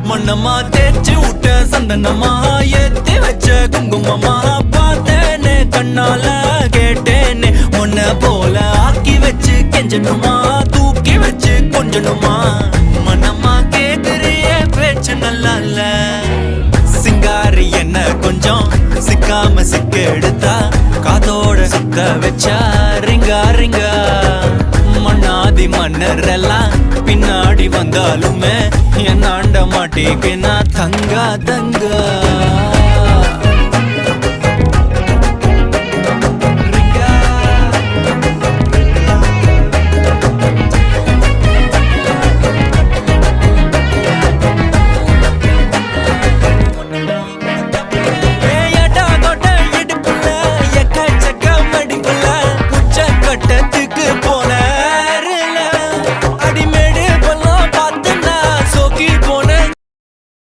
மண்ணம்மா தேய்ச்சி விட்ட சந்தனமா ஏத்தி வச்ச குங்குமமா பார்த்தேனே கண்ணால கேட்டேனே உன்ன போல ஆக்கி வச்சு கெஞ்சணுமா தூக்கி வச்சு கொஞ்சணுமா மனமா கேக்குறிய பேச்சு நல்லா இல்ல சிங்காரி என்ன கொஞ்சம் சிக்காம சிக்க எடுத்தா காதோட சுத்த வச்சா ரிங்கா ரிங்கா மண்ணாதி மன்னர் எல்லாம் பின்னாடி வந்தாலுமே என் ஆண்ட மாட்டேக்கு நான் தங்கா தங்கா